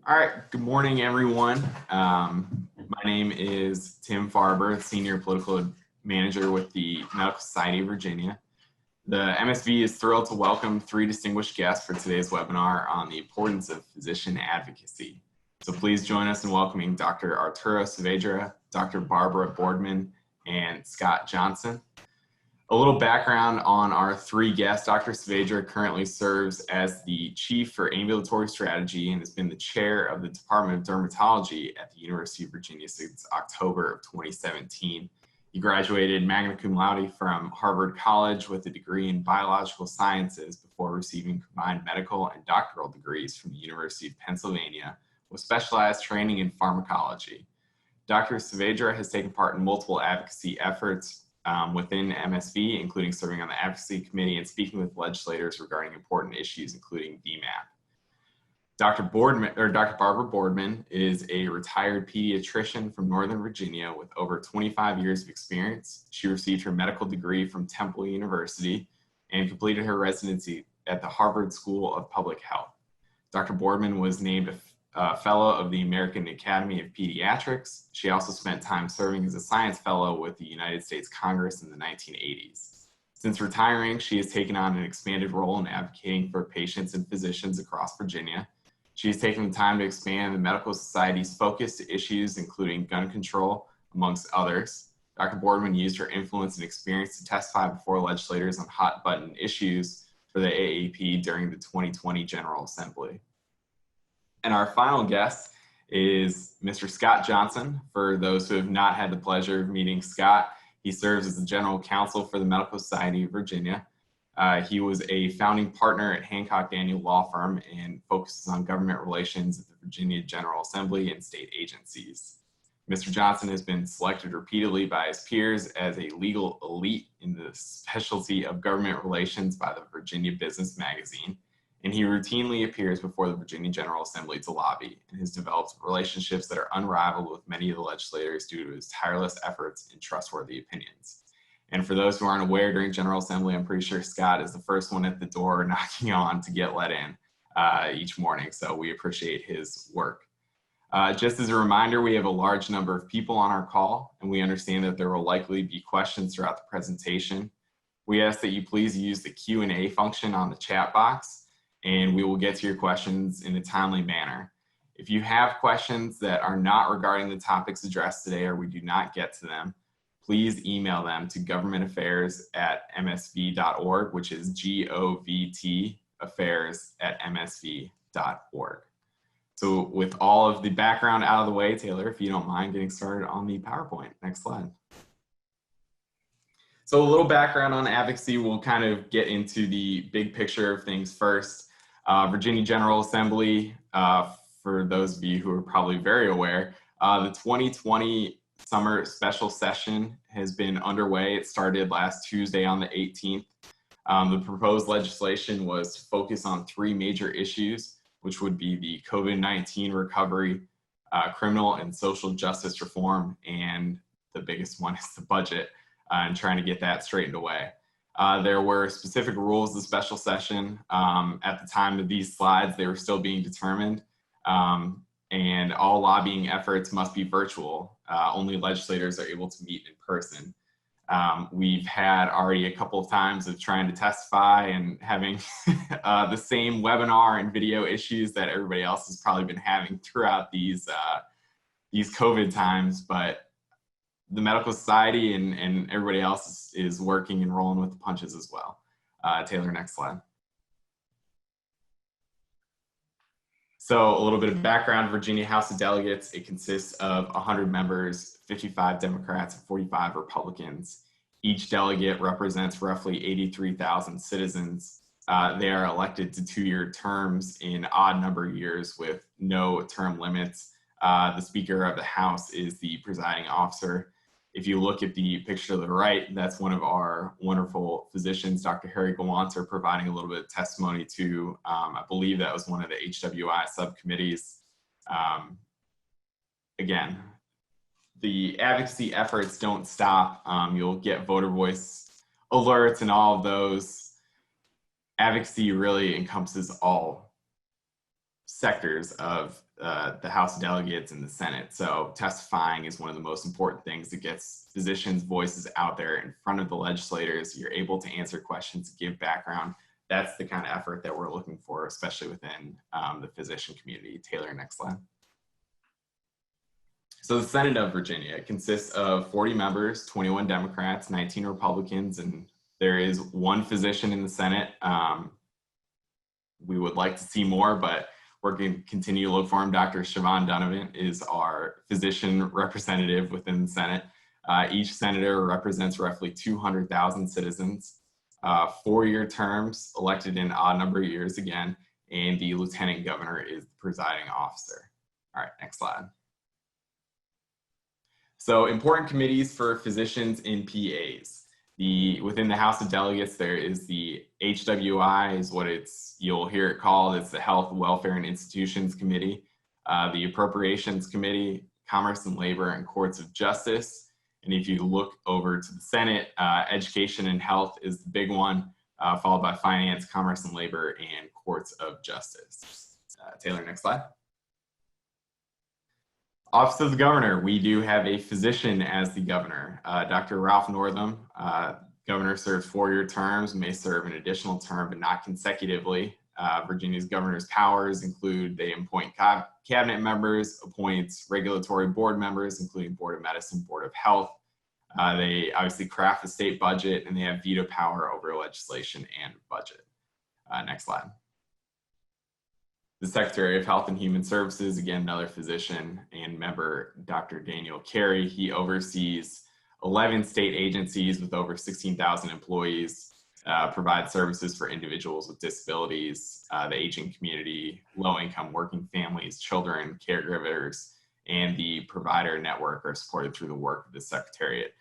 All right, good morning, everyone. My name is Tim Farber, Senior Political Manager with the Medical Society of Virginia. The MSV is thrilled to welcome three distinguished guests for today's webinar on the importance of physician advocacy. So please join us in welcoming Dr. Arturo Saavedra, Dr. Barbara Boardman, and Scott Johnson. A little background on our three guests. Dr. Saavedra currently serves as the Chief for Ambulatory Strategy and has been the Chair of the Department of Dermatology at the University of Virginia since October of 2017. He graduated magna cum laude from Harvard College with a degree in biological sciences before receiving combined medical and doctoral degrees from the University of Pennsylvania with specialized training in pharmacology. Dr. Saavedra has taken part in multiple advocacy efforts within MSV, including serving on the advocacy committee and speaking with legislators regarding important issues, including DMAP. Dr. Barbara Boardman is a retired pediatrician from Northern Virginia with over 25 years of experience. She received her medical degree from Temple University and completed her residency at the Harvard School of Public Health. Dr. Boardman was named a fellow of the American Academy of Pediatrics. She also spent time serving as a science fellow with the United States Congress in the 1980s. Since retiring, she has taken on an expanded role in advocating for patients and physicians across Virginia. She has taken the time to expand the medical society's focus to issues including gun control, amongst others. Dr. Boardman used her influence and experience to testify before legislators on hot-button issues for the AAP during the 2020 General Assembly. And our final guest is Mr. Scott Johnson. For those who have not had the pleasure of meeting Scott, he serves as the General Counsel for the Medical Society of Virginia. He was a founding partner at Hancock Daniel Law Firm and focuses on government relations at the Virginia General Assembly and state agencies. Mr. Johnson has been selected repeatedly by his peers as a legal elite in the specialty of government relations by the Virginia Business Magazine, and he routinely appears before the Virginia General Assembly to lobby and has developed relationships that are unrivaled with many of the legislators due to his tireless efforts and trustworthy opinions. And for those who aren't aware, during General Assembly, I'm pretty sure Scott is the first one at the door knocking on to get let in each morning, so we appreciate his work. Just as a reminder, we have a large number of people on our call, and we understand that there will likely be questions throughout the presentation. We ask that you please use the Q&A function on the chat box, and we will get to your questions in a timely manner. If you have questions that are not regarding the topics addressed today or we do not get to them, please email them to governmentaffairs@msv.org, which is GOVT affairs@msv.org. So with all of the background out of the way, Taylor, if you don't mind getting started on the PowerPoint. Next slide. So a little background on advocacy. We'll kind of get into the big picture of things first. Virginia General Assembly, for those of you who are probably very aware, the 2020 summer special session has been underway. It started last Tuesday on the 18th. The proposed legislation was to focus on three major issues, which would be the COVID-19 recovery, criminal and social justice reform, and the biggest one is the budget, and trying to get that straightened away. There were specific rules of the special session. At the time of these slides, they were still being determined, and all lobbying efforts must be virtual. Only legislators are able to meet in person. We've had already a couple of times of trying to testify and having the same webinar and video issues that everybody else has probably been having throughout these COVID times, but the medical society and everybody else is working and rolling with the punches as well. Taylor, next slide. So a little bit of background: Virginia House of Delegates, it consists of 100 members, 55 Democrats and 45 Republicans. Each delegate represents roughly 83,000 citizens. They are elected to 2-year terms in odd number of years with no term limits. The Speaker of the House is the presiding officer. If you look at the picture to the right, that's one of our wonderful physicians, Dr. Harry Gawanter, providing a little bit of testimony to, I believe that was one of the HWI subcommittees. Again, the advocacy efforts don't stop. You'll get voter voice alerts and all of those. Advocacy really encompasses all sectors of the House of Delegates and the Senate. So testifying is one of the most important things that gets physicians' voices out there in front of the legislators. You're able to answer questions, give background. That's the kind of effort that we're looking for, especially within the physician community. Taylor, next slide. So the Senate of Virginia consists of 40 members, 21 Democrats, 19 Republicans, and there is one physician in the Senate. We would like to see more, but we're going to continue to look for him. Dr. Siobhan Donovan is our physician representative within the Senate. Each senator represents roughly 200,000 citizens. 4-year terms, elected in odd number of years again, and the lieutenant governor is the presiding officer. All right, next slide. So important committees for physicians and PAs. Within the House of Delegates, there is the HWI, is what you'll hear it called. It's the Health, Welfare, and Institutions Committee, the Appropriations Committee, Commerce and Labor, and Courts of Justice. And if you look over to the Senate, Education and Health is the big one, followed by Finance, Commerce and Labor, and Courts of Justice. Taylor, next slide. Office of the Governor, we do have a physician as the governor. Dr. Ralph Northam, governor serves 4-year terms, may serve an additional term, but not consecutively. Virginia's governor's powers include they appoint cabinet members, appoints regulatory board members, including Board of Medicine, Board of Health. They obviously craft the state budget, and they have veto power over legislation and budget. Next slide. The Secretary of Health and Human Services, again, another physician and member, Dr. Daniel Carey. He oversees 11 state agencies with over 16,000 employees, provides services for individuals with disabilities, the aging community, low-income working families, children, caregivers, and the provider network are supported through the work of the Secretariat.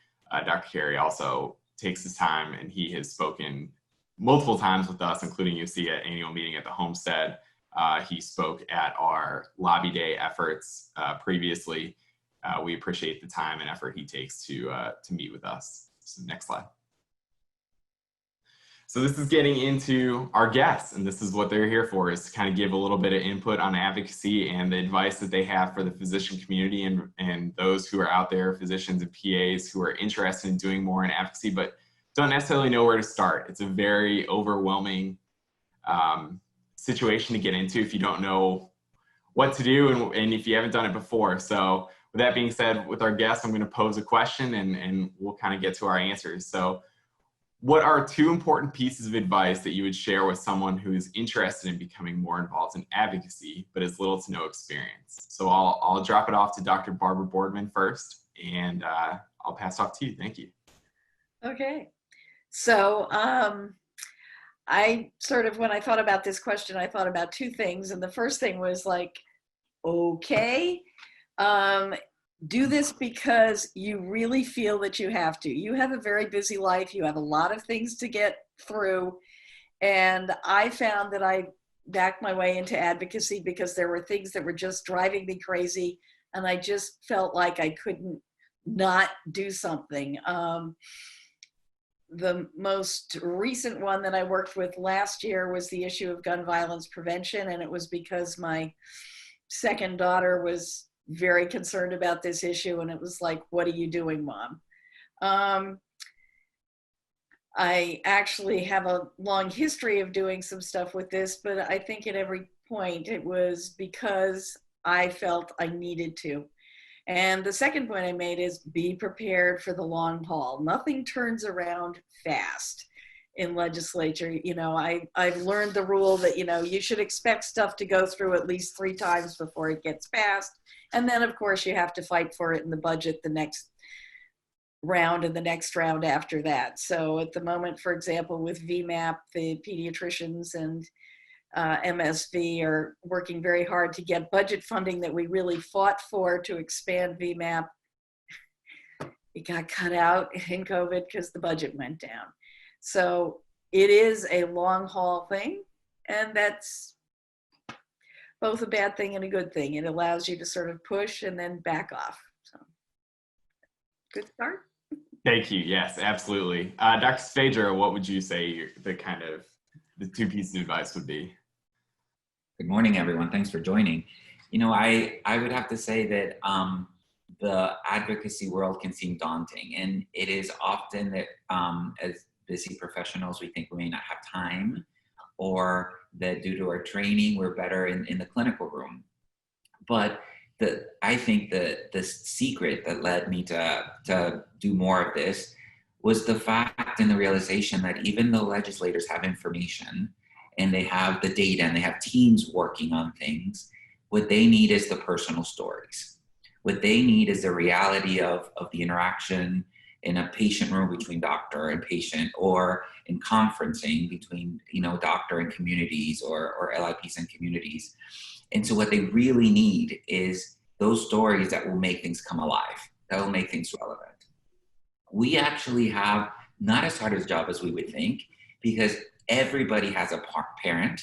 Dr. Carey also takes his time, and he has spoken multiple times with us, including you see at annual meeting at the Homestead. He spoke at our lobby day efforts previously. We appreciate the time and effort he takes to meet with us. So next slide. So this is getting into our guests, and this is what they're here for, is to kind of give a little bit of input on advocacy and the advice that they have for the physician community and those who are out there, physicians and PAs who are interested in doing more in advocacy, but don't necessarily know where to start. It's a very overwhelming situation to get into if you don't know what to do and if you haven't done it before. So with that being said, with our guests, I'm going to pose a question and we'll kind of get to our answers. So what are 2 important pieces of advice that you would share with someone who is interested in becoming more involved in advocacy, but has little to no experience? So I'll drop it off to Dr. Barbara Boardman first, and I'll pass off to you. Thank you. Okay. So I sort of, when I thought about this question, I thought about 2 things. And the first thing was like, okay, do this because you really feel that you have to. You have a very busy life. You have a lot of things to get through. And I found that I backed my way into advocacy because there were things that were just driving me crazy. And I just felt like I couldn't not do something. The most recent one that I worked with last year was the issue of gun violence prevention. And it was because my second daughter was very concerned about this issue. And it was like, what are you doing, Mom? I actually have a long history of doing some stuff with this, but I think at every point it was because I felt I needed to. And the second point I made is be prepared for the long haul. Nothing turns around fast in legislature. You know, I've learned the rule that, you know, you should expect stuff to go through at least 3 times before it gets passed. And then, of course, you have to fight for it in the budget the next round and the next round after that. So at the moment, for example, with VMAP, the pediatricians and MSV are working very hard to get budget funding that we really fought for to expand VMAP. It got cut out in COVID because the budget went down. So it is a long haul thing, and that's both a bad thing and a good thing. It allows you to sort of push and then back off. So good start. Thank you. Yes, absolutely. Dr. Saavedra, what would you say the 2 pieces of advice would be? Good morning, everyone. Thanks for joining. You know, I would have to say that the advocacy world can seem daunting, and it is often that as busy professionals, we think we may not have time, or that due to our training, we're better in the clinical room. But I think the secret that led me to do more of this was the fact and the realization that even though legislators have information and they have the data and they have teams working on things, what they need is the personal stories. What they need is the reality of the interaction in a patient room between doctor and patient, or in conferencing between, you know, doctor and communities, or LIPs and communities. And so what they really need is those stories that will make things come alive, that will make things relevant. We actually have not as hard a job as we would think, because everybody has a parent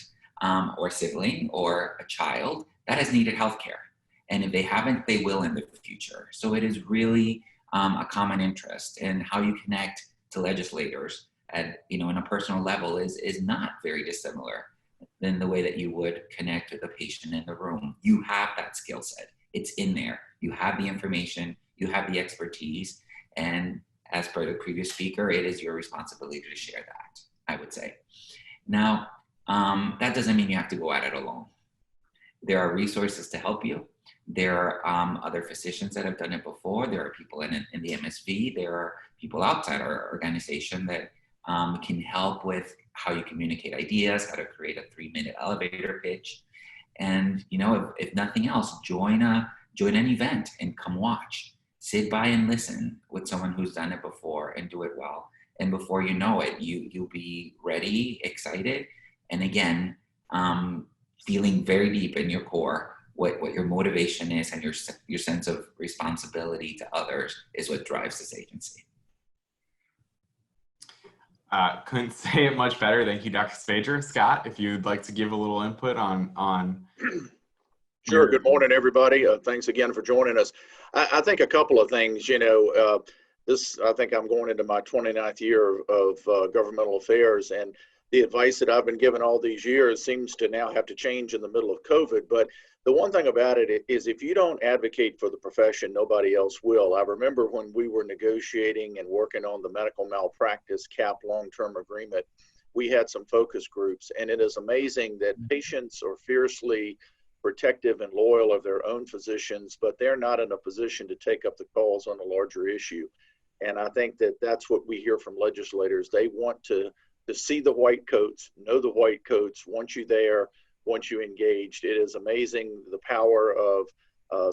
or sibling or a child that has needed healthcare. And if they haven't, they will in the future. So it is really a common interest, and how you connect to legislators at, you know, in a personal level is not very dissimilar than the way that you would connect with a patient in the room. You have that skill set. It's in there. You have the information, you have the expertise, and as per the previous speaker, it is your responsibility to share that, I would say. Now, that doesn't mean you have to go at it alone. There are resources to help you. There are other physicians that have done it before. There are people in the MSV. There are people outside our organization that can help with how you communicate ideas, how to create a 3-minute elevator pitch. And, you know, if nothing else, join an event and come watch. Sit by and listen with someone who's done it before and do it well. And before you know it, you'll be ready, excited, and again, feeling very deep in your core what your motivation is, and your sense of responsibility to others is what drives this agency. Couldn't say it much better. Thank you, Dr. Saavedra. Scott, if you'd like to give a little input on Sure. Good morning, everybody. Thanks again for joining us. I think a couple of things, you know, I think I'm going into my 29th year of governmental affairs, and the advice that I've been given all these years seems to now have to change in the middle of COVID. But the one thing about it is, if you don't advocate for the profession, nobody else will. I remember when we were negotiating and working on the medical malpractice cap long-term agreement, we had some focus groups, and it is amazing that patients are fiercely protective and loyal of their own physicians, but they're not in a position to take up the calls on a larger issue. And I think that that's what we hear from legislators. They want to see the white coats, know the white coats, want you there, want you engaged. It is amazing the power of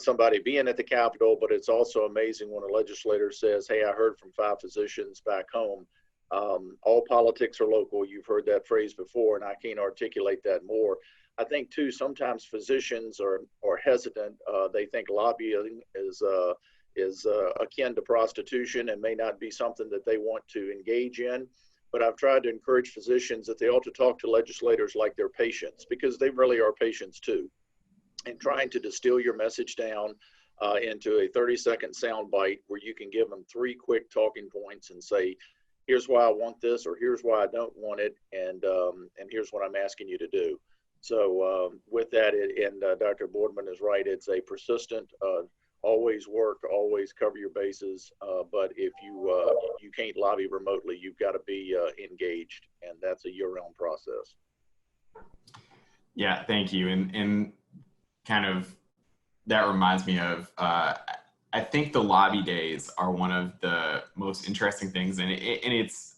somebody being at the Capitol, but it's also amazing when a legislator says, hey, I heard from 5 physicians back home. All politics are local. You've heard that phrase before, and I can't articulate that more. I think, too, sometimes physicians are hesitant. They think lobbying is akin to prostitution and may not be something that they want to engage in. But I've tried to encourage physicians that they ought to talk to legislators like they're patients, because they really are patients too. And trying to distill your message down into a 30-second sound bite where you can give them 3 quick talking points and say, here's why I want this, or here's why I don't want it, and here's what I'm asking you to do. So with that, Dr. Boardman is right, it's a persistent, always work, always cover your bases. But if you can't lobby remotely, you've got to be engaged, and that's a year-round process. Yeah, thank you. And kind of that reminds me of, I think the lobby days are one of the most interesting things, and it's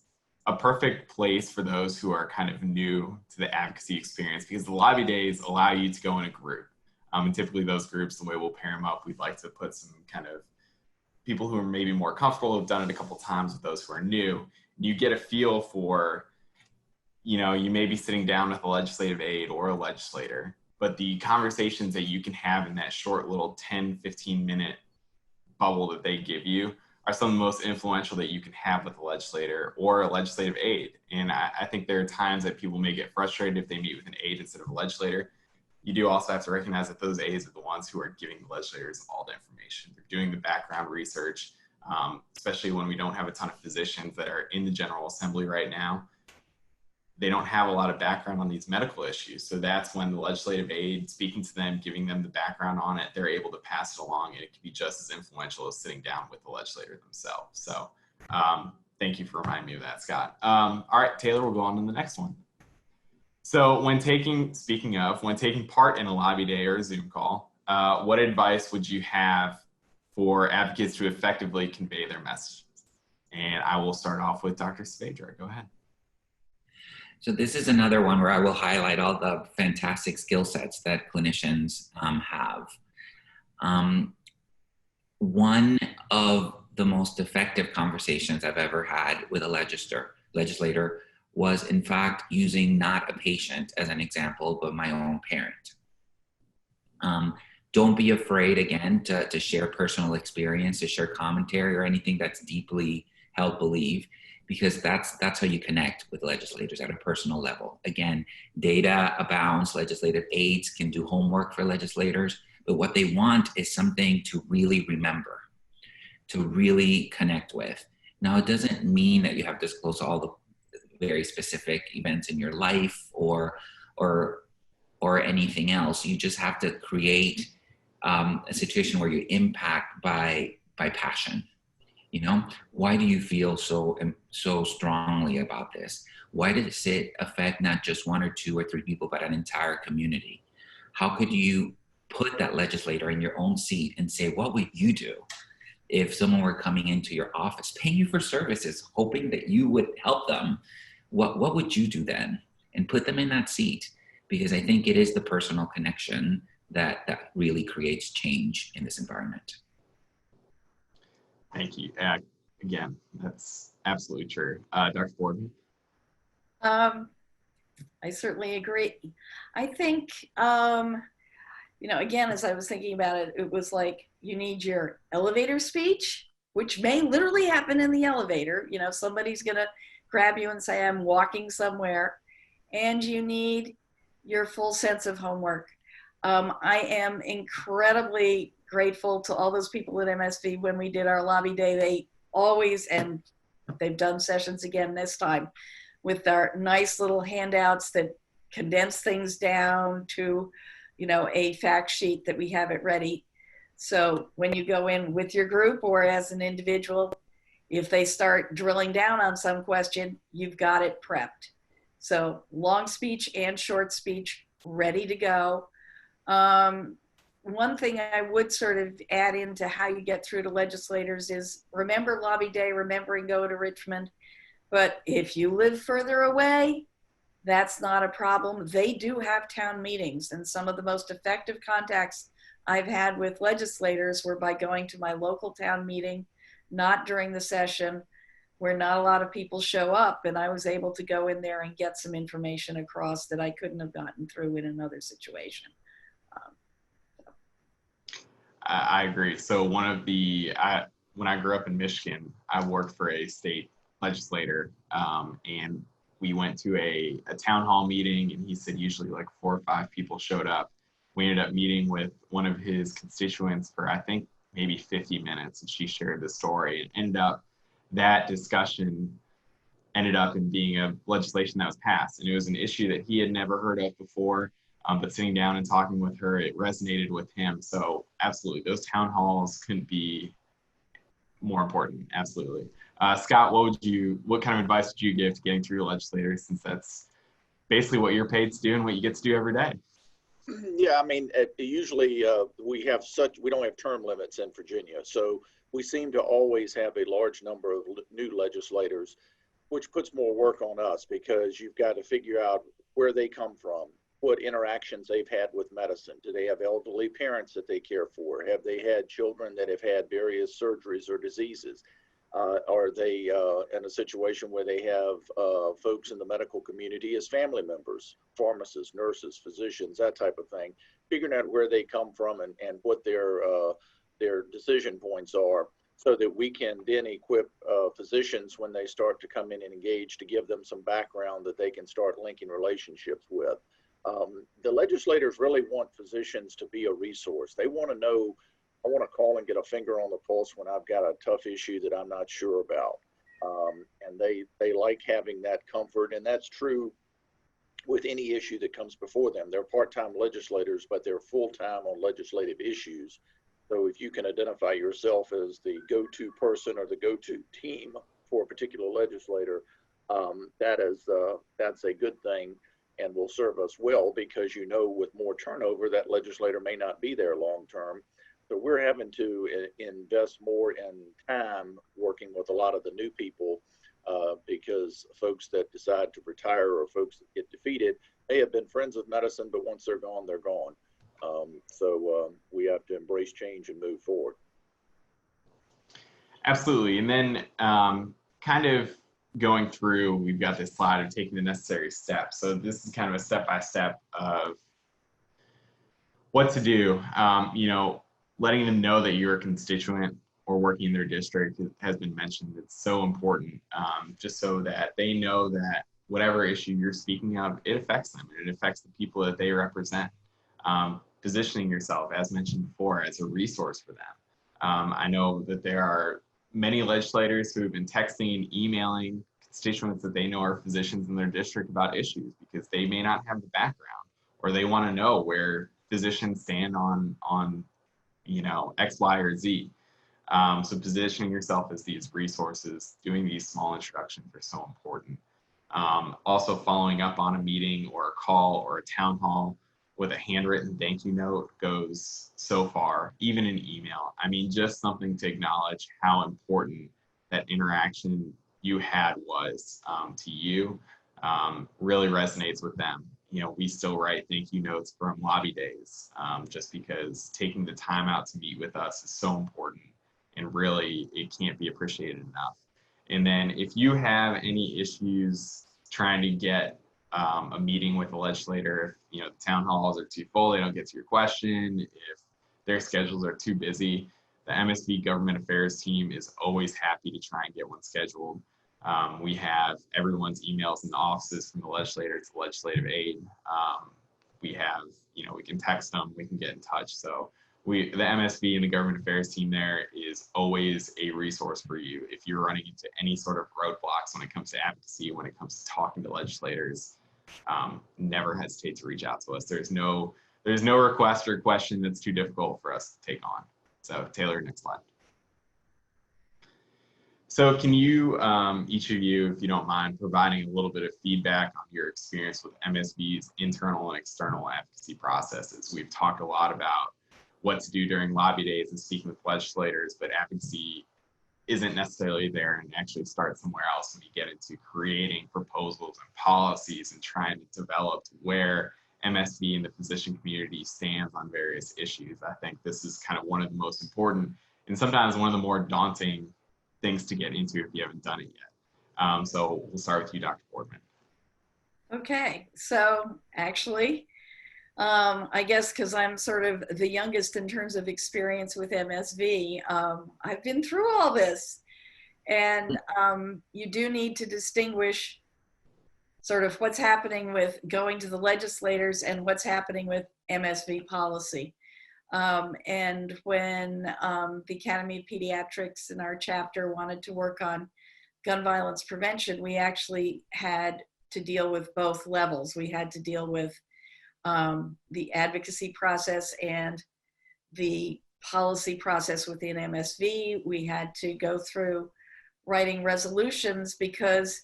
a perfect place for those who are kind of new to the advocacy experience, because the lobby days allow you to go in a group. And typically those groups, the way we'll pair them up, we'd like to put some kind of people who are maybe more comfortable, have done it a couple times, with those who are new. You get a feel for, you know, you may be sitting down with a legislative aide or a legislator, but the conversations that you can have in that short little 10, 15-minute bubble that they give you are some of the most influential that you can have with a legislator or a legislative aide. And I think there are times that people may get frustrated if they meet with an aide instead of a legislator. You do also have to recognize that those aides are the ones who are giving the legislators all the information. They're doing the background research, especially when we don't have a ton of physicians that are in the General Assembly right now. they don't have a lot of background on these medical issues. So that's when the legislative aide, speaking to them, giving them the background on it, they're able to pass it along, and it can be just as influential as sitting down with the legislator themselves. So thank you for reminding me of that, Scott. All right, Taylor, we'll go on to the next one. So when taking part in a lobby day or a Zoom call, what advice would you have for advocates to effectively convey their messages? And I will start off with Dr. Saavedra. Go ahead. So this is another one where I will highlight all the fantastic skill sets that clinicians have. One of the most effective conversations I've ever had with a legislator was, in fact, using not a patient as an example, but my own parent. Don't be afraid, again, to share personal experience, to share commentary or anything that's deeply held belief, because that's how you connect with legislators at a personal level. Again, data abounds, legislative aides can do homework for legislators, but what they want is something to really remember, to really connect with. Now, it doesn't mean that you have to disclose all the very specific events in your life or anything else. You just have to create a situation where you impact by passion. You know, why do you feel so strongly about this? Why does it affect not just one or two or three people, but an entire community? How could you put that legislator in your own seat and say, what would you do if someone were coming into your office, paying you for services, hoping that you would help them? What would you do then? And put them in that seat, because I think it is the personal connection that really creates change in this environment. Thank you. Again, that's absolutely true. Dr. Boardman? I certainly agree. I think, you know, again, as I was thinking about it, it was like you need your elevator speech, which may literally happen in the elevator. You know, somebody's going to grab you and say, I'm walking somewhere. And you need your full sense of homework. I am incredibly grateful to all those people at MSV when we did our lobby day. They always, and they've done sessions again this time, with our nice little handouts that condense things down to, you know, a fact sheet that we have it ready. So when you go in with your group or as an individual, if they start drilling down on some question, you've got it prepped. So long speech and short speech ready to go. One thing I would sort of add into how you get through to legislators is remember lobby day, remember and go to Richmond. But if you live further away, that's not a problem. They do have town meetings, and some of the most effective contacts I've had with legislators were by going to my local town meeting, not during the session, where not a lot of people show up, and I was able to go in there and get some information across that I couldn't have gotten through in another situation. I agree. So one of the, when I grew up in Michigan, I worked for a state legislator, and we went to a town hall meeting, and he said usually like 4 or 5 people showed up. We ended up meeting with one of his constituents for, I think, maybe 50 minutes, and she shared the story, and that discussion ended up in being a legislation that was passed. And it was an issue that he had never heard of before, but sitting down and talking with her, it resonated with him. So absolutely, those town halls couldn't be more important. Absolutely. Scott, what kind of advice would you give to getting through legislators, since that's basically what you're paid to do and what you get to do every day? Yeah, I mean, usually we don't have term limits in Virginia, so we seem to always have a large number of new legislators, which puts more work on us because you've got to figure out where they come from, what interactions they've had with medicine. Do they have elderly parents that they care for? Have they had children that have had various surgeries or diseases? Are they in a situation where they have folks in the medical community as family members, pharmacists, nurses, physicians, that type of thing, figuring out where they come from and what their decision points are, so that we can then equip physicians when they start to come in and engage, to give them some background that they can start linking relationships with. The legislators really want physicians to be a resource. They want to know, I want to call and get a finger on the pulse when I've got a tough issue that I'm not sure about. And they like having that comfort, and that's true with any issue that comes before them. They're part-time legislators, but they're full-time on legislative issues. So if you can identify yourself as the go-to person or the go-to team for a particular legislator, that's a good thing and will serve us well, because with more turnover, that legislator may not be there long-term. So we're having to invest more in time working with a lot of the new people, because folks that decide to retire or folks that get defeated may have been friends with medicine, but once they're gone, they're gone. So we have to embrace change and move forward. Absolutely. And then kind of going through, we've got this slide of taking the necessary steps. So this is kind of a step-by-step of what to do. Letting them know that you're a constituent or working in their district has been mentioned. It's so important, just so that they know that whatever issue you're speaking of, it affects them and it affects the people that they represent. Positioning yourself, as mentioned before, as a resource for them. I know that there are many legislators who have been texting and emailing constituents that they know are physicians in their district about issues because they may not have the background, or they want to know where physicians stand on X, Y, or Z. So positioning yourself as these resources, doing these small introductions are so important. Also following up on a meeting or a call or a town hall with a handwritten thank you note goes so far, even in email. I mean, just something to acknowledge how important that interaction you had was to you really resonates with them. We still write thank you notes from lobby days, just because taking the time out to meet with us is so important, and really it can't be appreciated enough. And then if you have any issues trying to get a meeting with a legislator, if the town halls are too full, they don't get to your question, if their schedules are too busy, the MSV Government Affairs team is always happy to try and get one scheduled. We have everyone's emails in the offices, from the legislator to legislative aide. We have, we can text them, we can get in touch. So the MSV and the Government Affairs team there is always a resource for you if you're running into any sort of roadblocks when it comes to advocacy, when it comes to talking to legislators. Never hesitate to reach out to us. There's no request or question that's too difficult for us to take on. So Taylor, next slide. So can you, each of you, if you don't mind, providing a little bit of feedback on your experience with MSV's internal and external advocacy processes? We've talked a lot about what to do during lobby days and speaking with legislators, but advocacy isn't necessarily there, and actually starts somewhere else when you get into creating proposals and policies and trying to develop where MSV and the physician community stands on various issues. I think this is kind of one of the most important and sometimes one of the more daunting things to get into if you haven't done it yet. So we'll start with you, Dr. Boardman. Okay, so actually, I guess because I'm sort of the youngest in terms of experience with MSV, I've been through all this. And you do need to distinguish sort of what's happening with going to the legislators and what's happening with MSV policy. And when the Academy of Pediatrics in our chapter wanted to work on gun violence prevention, we actually had to deal with both levels. We had to deal with the advocacy process and the policy process within MSV. We had to go through writing resolutions because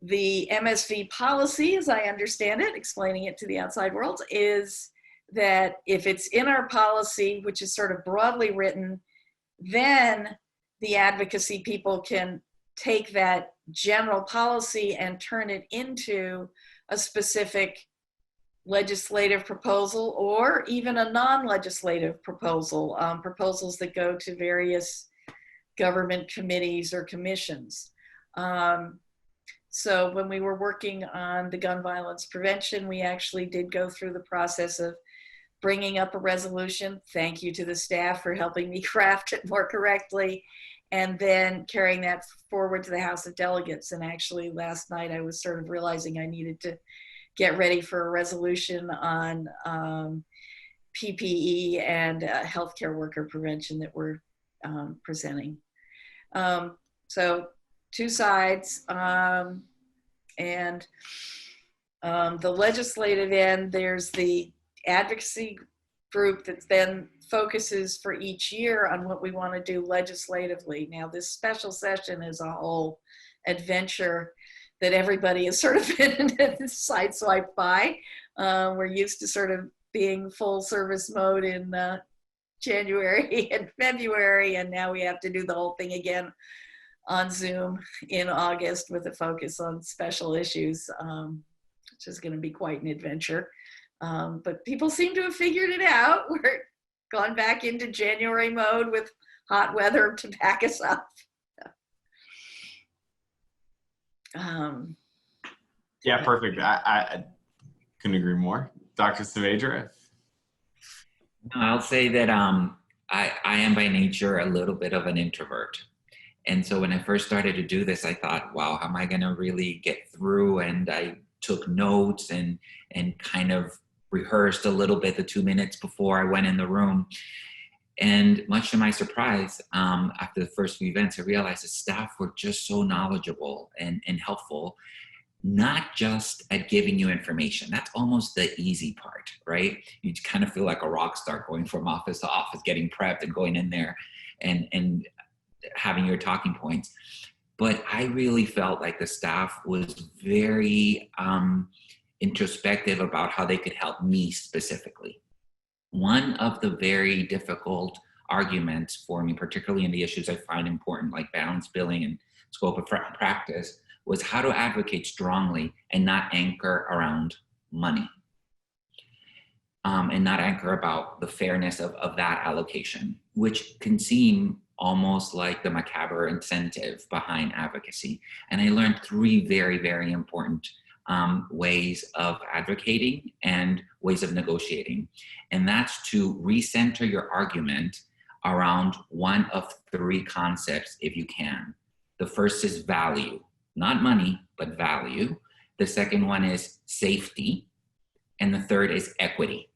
the MSV policy, as I understand it, explaining it to the outside world, is that if it's in our policy, which is sort of broadly written, then the advocacy people can take that general policy and turn it into a specific legislative proposal, or even a non-legislative proposal, proposals that go to various government committees or commissions. So when we were working on the gun violence prevention, we actually did go through the process of bringing up a resolution. Thank you to the staff for helping me craft it more correctly, and then carrying that forward to the House of Delegates. And actually last night I was sort of realizing I needed to get ready for a resolution on PPE and healthcare worker prevention that we're presenting. So two sides, and The legislative end, there's the advocacy group that then focuses for each year on what we want to do legislatively. Now, this special session is a whole adventure that everybody is sort of been sideswiped by. We're used to sort of being full service mode in January and February, and now we have to do the whole thing again on Zoom in August with a focus on special issues, which is going to be quite an adventure. But people seem to have figured it out. We're gone back into January mode with hot weather to back us up. Yeah, perfect. I couldn't agree more. Dr. Saavedra? No, I'll say that I am by nature a little bit of an introvert. And so when I first started to do this, I thought, wow, how am I going to really get through? And I took notes and kind of rehearsed a little bit the 2 minutes before I went in the room. And much to my surprise, after the first few events, I realized the staff were just so knowledgeable and helpful, not just at giving you information. That's almost the easy part, right? You kind of feel like a rock star going from office to office, getting prepped and going in there and having your talking points. But I really felt like the staff was very introspective about how they could help me specifically. One of the very difficult arguments for me, particularly in the issues I find important, like balance billing and scope of practice, was how to advocate strongly and not anchor around money. And not anchor about the fairness of that allocation, which can seem almost like the macabre incentive behind advocacy. And I learned 3 very, very important ways of advocating and ways of negotiating. And that's to recenter your argument around one of 3 concepts if you can. The first is value, not money, but value. The second one is safety. And the third is equity.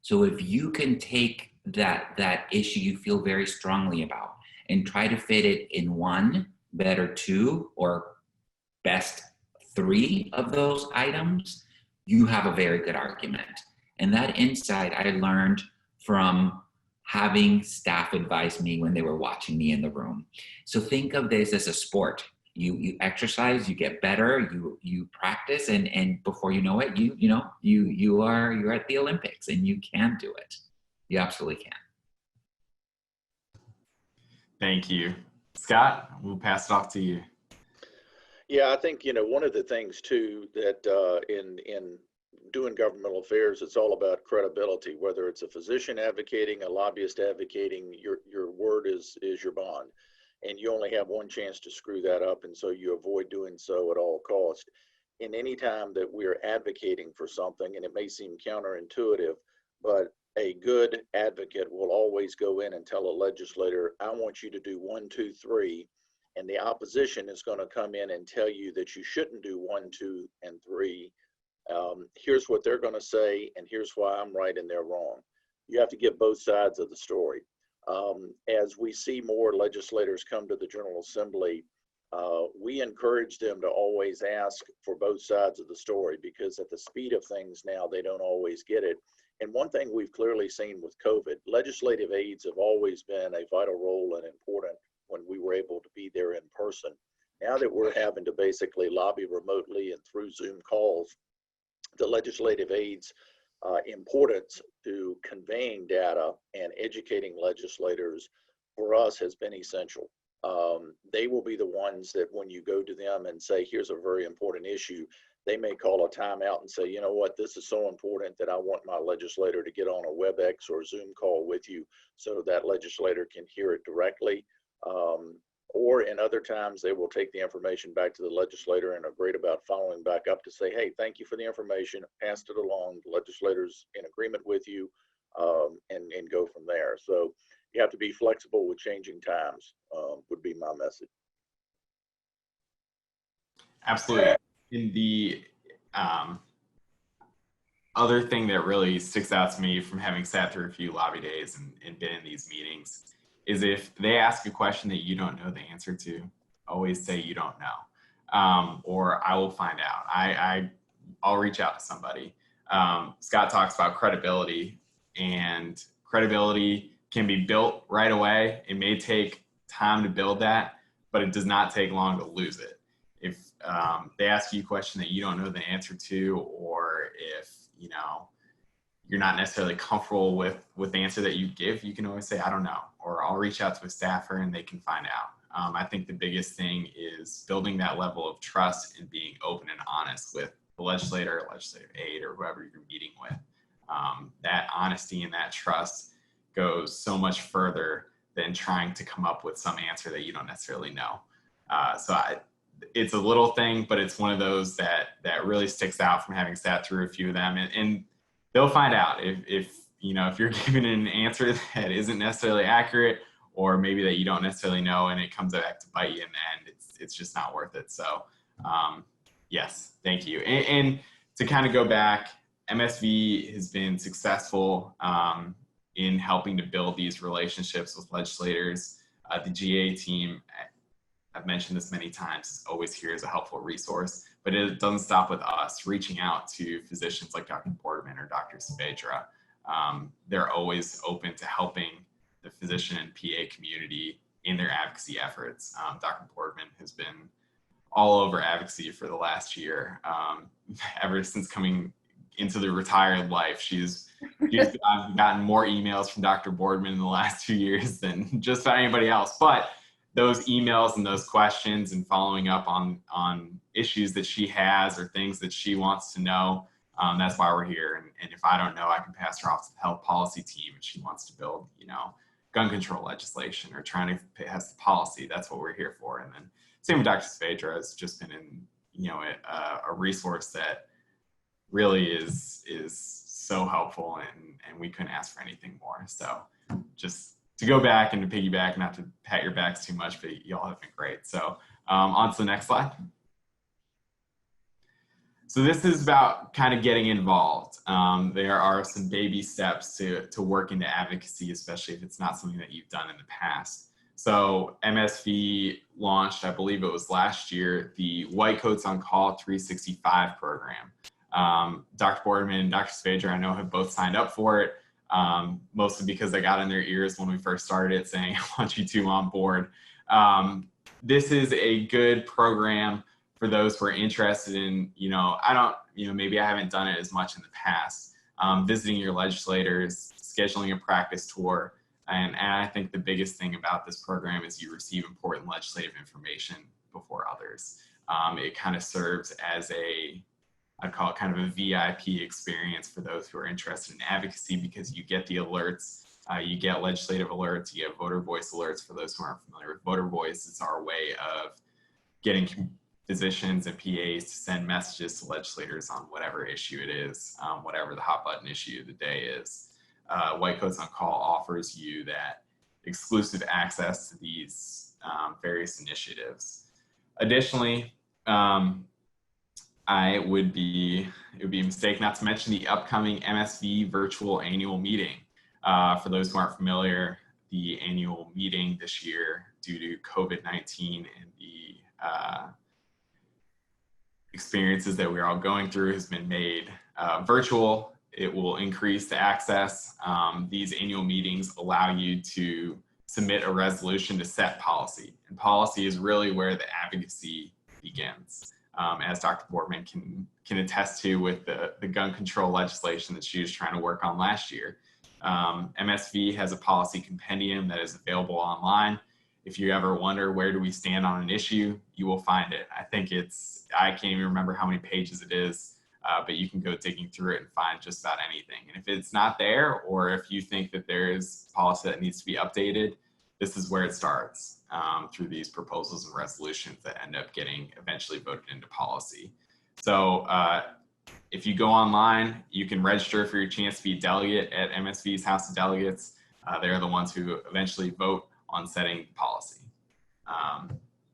So if you can take that issue you feel very strongly about and try to fit it in 1, better 2, or best 3 of those items, you have a very good argument. And that insight I learned from having staff advise me when they were watching me in the room. So think of this as a sport. You exercise, you get better, you practice, and before you know it, you're at the Olympics and you can do it. You absolutely can. Thank you. Scott, we'll pass it off to you. Yeah, I think, one of the things too that in doing governmental affairs, it's all about credibility, whether it's a physician advocating, a lobbyist advocating, your word is your bond. And you only have one chance to screw that up, and so you avoid doing so at all costs. And any time that we're advocating for something, and it may seem counterintuitive, but a good advocate will always go in and tell a legislator, I want you to do 1, 2, 3, and the opposition is going to come in and tell you that you shouldn't do 1, 2, and 3. Here's what they're going to say, and here's why I'm right and they're wrong. You have to get both sides of the story. As we see more legislators come to the General Assembly, we encourage them to always ask for both sides of the story, because at the speed of things now, they don't always get it. And one thing we've clearly seen with COVID, legislative aides have always been a vital role and important when we were able to be there in person. Now that we're having to basically lobby remotely and through Zoom calls, the legislative aides' importance to conveying data and educating legislators for us has been essential. They will be the ones that when you go to them and say, here's a very important issue, they may call a timeout and say, you know what, this is so important that I want my legislator to get on a WebEx or Zoom call with you so that legislator can hear it directly. Or in other times, they will take the information back to the legislator and are great about following back up to say, hey, thank you for the information, passed it along, the legislator's in agreement with you, and go from there. So you have to be flexible with changing times, would be my message. Absolutely. And the other thing that really sticks out to me from having sat through a few lobby days and been in these meetings is if they ask a question that you don't know the answer to, always say you don't know, or I will find out. I I'll reach out to somebody. Scott talks about credibility, and credibility can be built right away. It may take time to build that, but it does not take long to lose it. If they ask you a question that you don't know the answer to, or if you're not necessarily comfortable with the answer that you give, you can always say, I don't know, or I'll reach out to a staffer and they can find out. I think the biggest thing is building that level of trust and being open and honest with the legislator, legislative aide, or whoever you're meeting with. That honesty and that trust goes so much further than trying to come up with some answer that you don't necessarily know. It's a little thing, but it's one of those that really sticks out from having sat through a few of them, and they'll find out if you're giving an answer that isn't necessarily accurate, or maybe that you don't necessarily know, and it comes back to bite you in the end. It's just not worth it. So yes, thank you. And to kind of go back, MSV has been successful in helping to build these relationships with legislators. The GA team, I've mentioned this many times, is always here as a helpful resource, but it doesn't stop with us reaching out to physicians like Dr. Boardman or Dr. Saavedra. They're always open to helping the physician and PA community in their advocacy efforts. Dr. Boardman has been all over advocacy for the last year. Ever since coming into the retired life, I've gotten more emails from Dr. Boardman in the last 2 years than just about anybody else. But those emails and those questions and following up on issues that she has or things that she wants to know, that's why we're here. And if I don't know, I can pass her off to the health policy team if she wants to build, gun control legislation or trying to pass the policy. That's what we're here for. And then same with Dr. Saavedra has just been a resource that really is so helpful, and we couldn't ask for anything more. So just to go back and to piggyback, not to pat your backs too much, but y'all have been great. So on to the next slide. So this is about kind of getting involved. There are some baby steps to work into advocacy, especially if it's not something that you've done in the past. So MSV launched, I believe it was last year, the White Coats on Call 365 program. Dr. Boardman and Dr. Saavedra, I know, have both signed up for it, mostly because I got in their ears when we first started it saying, I want you two on board. This is a good program for those who are interested in, maybe I haven't done it as much in the past, visiting your legislators, scheduling a practice tour. And I think the biggest thing about this program is you receive important legislative information before others. It kind of serves as I'd call it kind of a VIP experience for those who are interested in advocacy, because you get the alerts, you get legislative alerts, you get voter voice alerts. For those who aren't familiar with voter voice, it's our way of getting physicians and PAs to send messages to legislators on whatever issue it is, whatever the hot button issue of the day is. White Coats on Call offers you that exclusive access to these various initiatives. Additionally, it would be a mistake not to mention the upcoming MSV virtual annual meeting. For those who aren't familiar, the annual meeting this year, due to COVID-19 and the experiences that we're all going through, has been made virtual. It will increase the access. These annual meetings allow you to submit a resolution to set policy, and policy is really where the advocacy begins. As Dr. Boardman can attest to with the gun control legislation that she was trying to work on last year. MSV has a policy compendium that is available online. If you ever wonder where do we stand on an issue, you will find it. I think I can't even remember how many pages it is, but you can go digging through it and find just about anything. And if it's not there, or if you think that there is policy that needs to be updated, this is where it starts, through these proposals and resolutions that end up getting eventually voted into policy. So if you go online, you can register for your chance to be a delegate at MSV's House of Delegates. They're the ones who eventually vote on setting policy.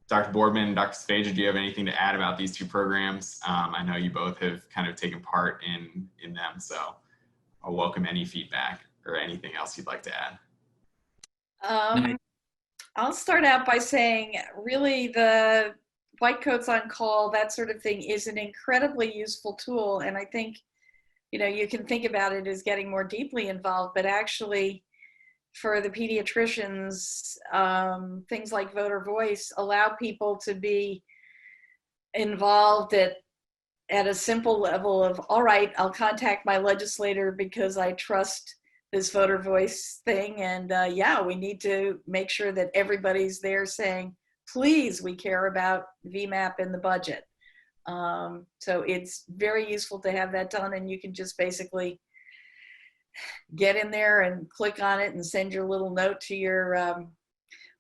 Dr. Boardman and Dr. Saavedra, do you have anything to add about these two programs? I know you both have kind of taken part in them, so I'll welcome any feedback or anything else you'd like to add. I'll start out by saying, really, the white coats on call, that sort of thing, is an incredibly useful tool. And I think, you can think about it as getting more deeply involved, but actually for the pediatricians, things like voter voice allow people to be involved at a simple level of, all right, I'll contact my legislator because I trust this voter voice thing. And we need to make sure that everybody's there saying, please, we care about VMAP in the budget. So it's very useful to have that done, and you can just basically get in there and click on it and send your little note to your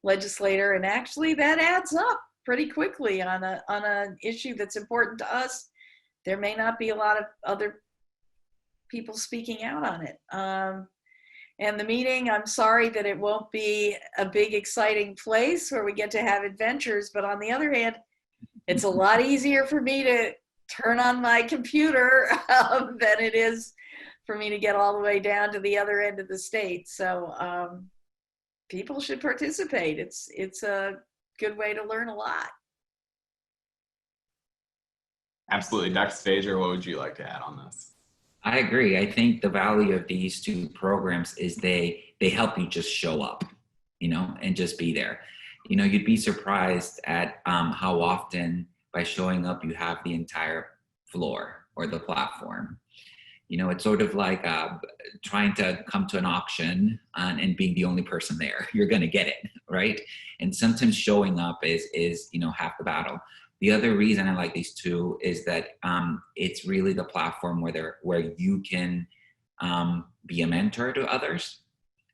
legislator. And actually that adds up pretty quickly on an issue that's important to us. There may not be a lot of other people speaking out on it. And the meeting, I'm sorry that it won't be a big, exciting place where we get to have adventures, but on the other hand, it's a lot easier for me to turn on my computer than it is for me to get all the way down to the other end of the state. So people should participate. It's a good way to learn a lot. Absolutely. Dr. Saavedra, what would you like to add on this? I agree. I think the value of these two programs is they help you just show up, and just be there. You'd be surprised at how often by showing up you have the entire floor or the platform. It's sort of like trying to come to an auction and being the only person there. You're going to get it, right? And sometimes showing up is half the battle. The other reason I like these two is that it's really the platform where you can be a mentor to others,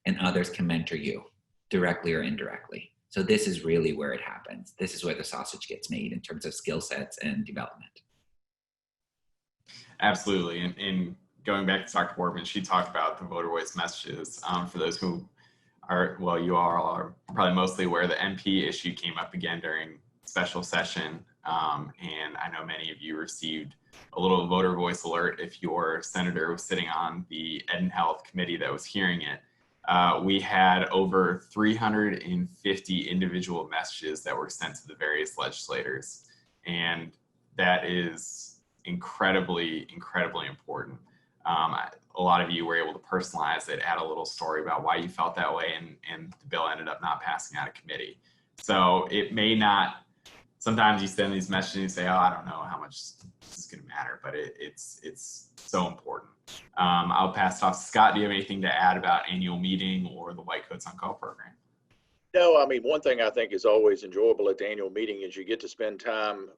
and others can mentor you directly or indirectly. So this is really where it happens. This is where the sausage gets made in terms of skill sets and development. Absolutely. And going back to Dr. Boardman, she talked about the voter voice messages. For those who you all are probably mostly aware, the MP issue came up again during special session. And I know many of you received a little voter voice alert if your senator was sitting on the Ed and Health committee that was hearing it. We had over 350 individual messages that were sent to the various legislators. And that is incredibly, incredibly important. A lot of you were able to personalize it, add a little story about why you felt that way, and the bill ended up not passing out of committee. So it may not, sometimes you send these messages and you say, oh, I don't know how much this is going to matter, but it's so important. I'll pass it off to Scott. Do you have anything to add about annual meeting or the White Coats on Call program? No, I mean, one thing I think is always enjoyable at the annual meeting is you get to spend time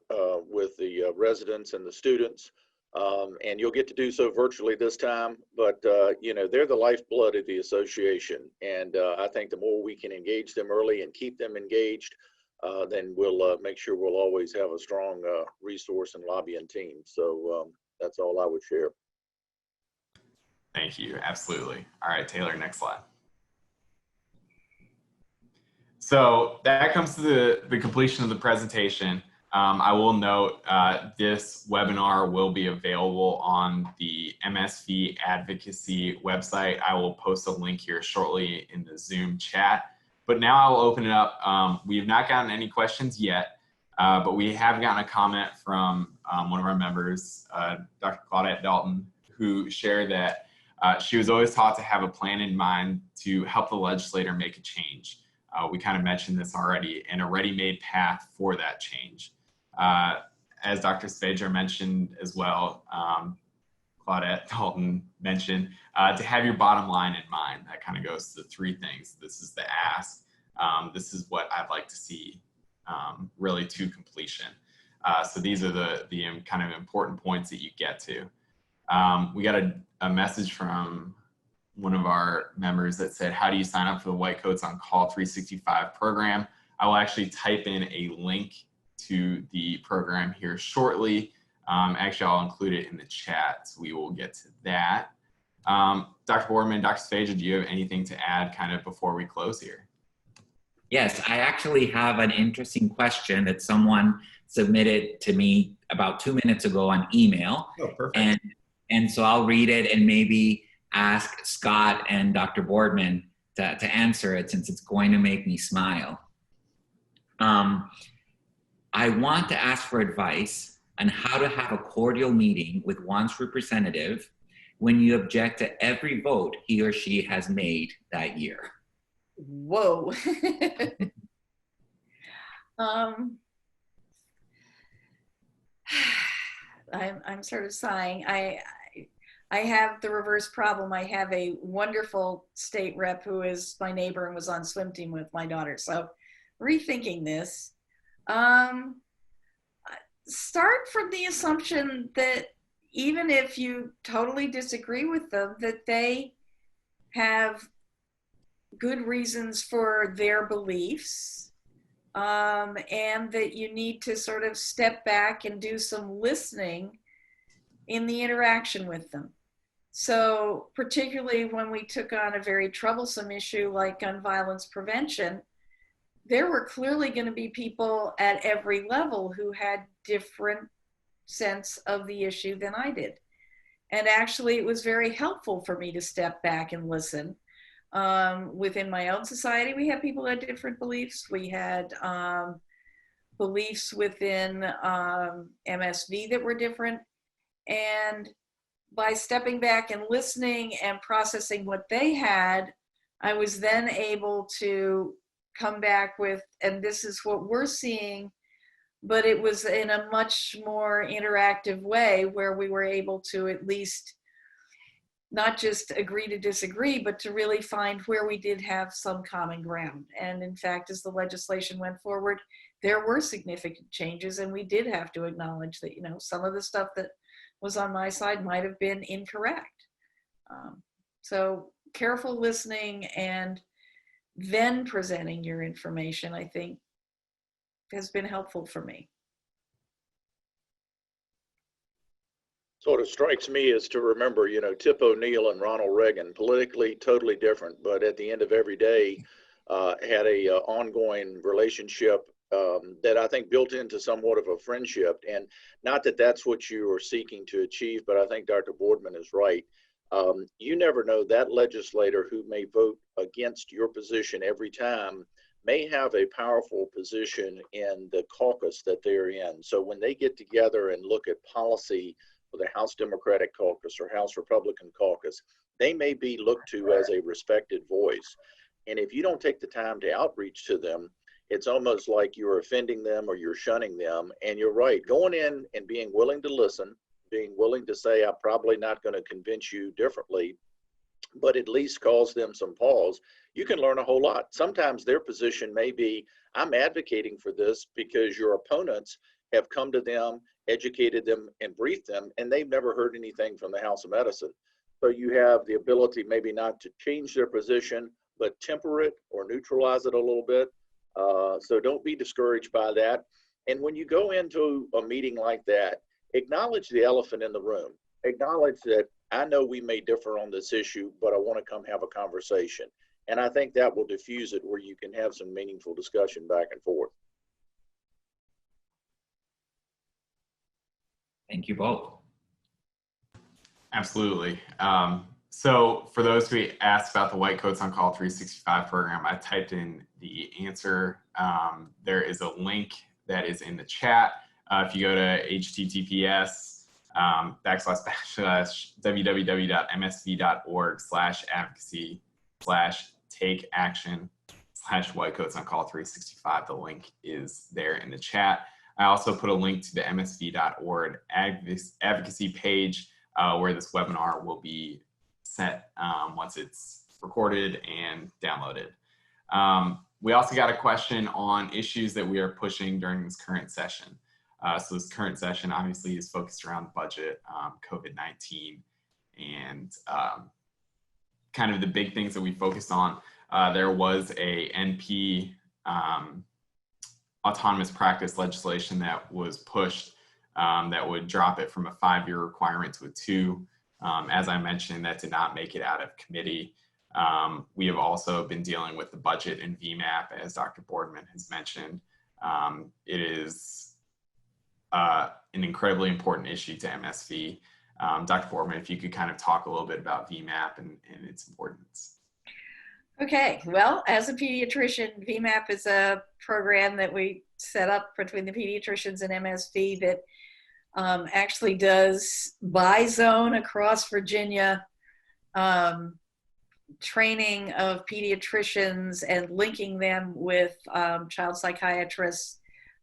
with the residents and the students, and you'll get to do so virtually this time, but they're the lifeblood of the association. And I think the more we can engage them early and keep them engaged, then we'll make sure we'll always have a strong resource and lobbying team. So that's all I would share. Thank you. Absolutely. All right, Taylor, next slide. So that comes to the completion of the presentation. I will note this webinar will be available on the MSV advocacy website. I will post a link here shortly in the Zoom chat. But now I will open it up. We have not gotten any questions yet, but we have gotten a comment from one of our members, Dr. Claudette Dalton, who shared that she was always taught to have a plan in mind to help the legislator make a change. We kind of mentioned this already, and a ready-made path for that change. As Dr. Saavedra mentioned as well, Claudette Dalton mentioned, to have your bottom line in mind. That kind of goes to the three things. This is the ask. This is what I'd like to see really to completion. So these are the kind of important points that you get to. We got a message from one of our members that said, how do you sign up for the White Coats on Call 365 program? I will actually type in a link to the program here shortly. Actually, I'll include it in the chat, so we will get to that. Dr. Boardman, Dr. Saavedra, do you have anything to add kind of before we close here? Yes, I actually have an interesting question that someone submitted to me about 2 minutes ago on email. Oh, perfect. And so I'll read it and maybe ask Scott and Dr. Boardman to answer it, since it's going to make me smile. I want to ask for advice on how to have a cordial meeting with one's representative when you object to every vote he or she has made that year. Whoa. I'm sort of sighing. I have the reverse problem. I have a wonderful state rep who is my neighbor and was on swim team with my daughter. So rethinking this, start from the assumption that even if you totally disagree with them, that they have good reasons for their beliefs, and that you need to sort of step back and do some listening in the interaction with them. So particularly when we took on a very troublesome issue like gun violence prevention, there were clearly going to be people at every level who had different sense of the issue than I did. And actually it was very helpful for me to step back and listen. Within my own society, we had people that had different beliefs. We had beliefs within MSV that were different. And by stepping back and listening and processing what they had, I was then able to come back with, and this is what we're seeing, but it was in a much more interactive way where we were able to at least not just agree to disagree, but to really find where we did have some common ground. And in fact, as the legislation went forward, there were significant changes, and we did have to acknowledge that, you know, some of the stuff that was on my side might have been incorrect. So careful listening and then presenting your information, I think, has been helpful for me. Sort of strikes me as to remember, you know, Tip O'Neill and Ronald Reagan, politically totally different, but at the end of every day, had a ongoing relationship that I think built into somewhat of a friendship. And not that that's what you are seeking to achieve, but I think Dr. Boardman is right. You never know, that legislator who may vote against your position every time may have a powerful position in the caucus that they're in. So when they get together and look at policy for the House Democratic caucus or House Republican caucus, they may be looked to as a respected voice. And if you don't take the time to outreach to them, it's almost like you're offending them or you're shunning them. And you're right, going in and being willing to listen, being willing to say, I'm probably not going to convince you differently, but at least cause them some pause, you can learn a whole lot. Sometimes their position may be, I'm advocating for this because your opponents have come to them, educated them, and briefed them, and they've never heard anything from the House of Medicine. So you have the ability maybe not to change their position, but temper it or neutralize it a little bit. So don't be discouraged by that. And when you go into a meeting like that, acknowledge the elephant in the room. Acknowledge that I know we may differ on this issue, but I want to come have a conversation. And I think that will diffuse it where you can have some meaningful discussion back and forth. Thank you both. Absolutely. So for those who asked about the White Coats on Call 365 program, I typed in the answer. There is a link that is in the chat. If you go to https://www.msv.org/advocacy/take-action/White Coats on Call 365, the link is there in the chat. I also put a link to the msv.org advocacy page where this webinar will be set once it's recorded and downloaded. We also got a question on issues that we are pushing during this current session. So this current session obviously is focused around budget, COVID-19, and kind of the big things that we focused on. There was a NP autonomous practice legislation that was pushed that would drop it from a 5-year requirement to a 2. As I mentioned, that did not make it out of committee. We have also been dealing with the budget and VMAP, as Dr. Boardman has mentioned. It is an incredibly important issue to MSV. Dr. Boardman, if you could kind of talk a little bit about VMAP and its importance. Okay, well, as a pediatrician, VMAP is a program that we set up between the pediatricians and MSV that actually does by zone across Virginia training of pediatricians and linking them with child psychiatrists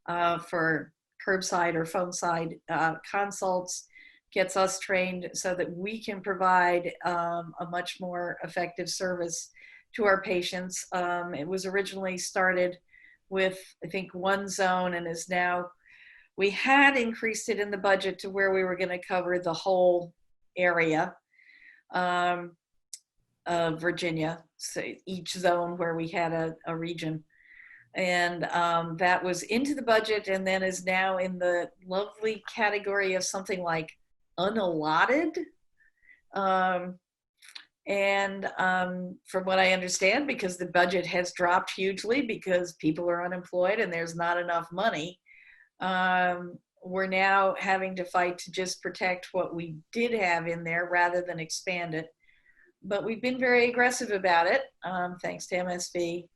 for curbside or phone side consults, gets us trained so that we can provide a much more effective service to our patients. It was originally started with, I think, one zone and is now, we had increased it in the budget to where we were going to cover the whole area of Virginia, so each zone where we had a region. And that was into the budget and then is now in the lovely category of something like unallotted. From what I understand, because the budget has dropped hugely because people are unemployed and there's not enough money, we're now having to fight to just protect what we did have in there rather than expand it. But we've been very aggressive about it, thanks to MSV.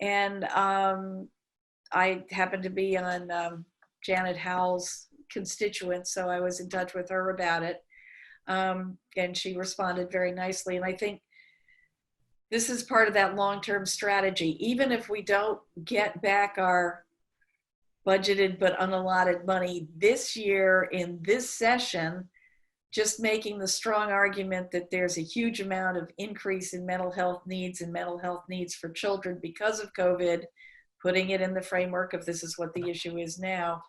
And I happened to be on Janet Howell's constituents, so I was in touch with her about it. And she responded very nicely. And I think this is part of that long-term strategy. Even if we don't get back our budgeted but unallotted money this year in this session, just making the strong argument that there's a huge amount of increase in mental health needs and mental health needs for children because of COVID, putting it in the framework of this is what the issue is now,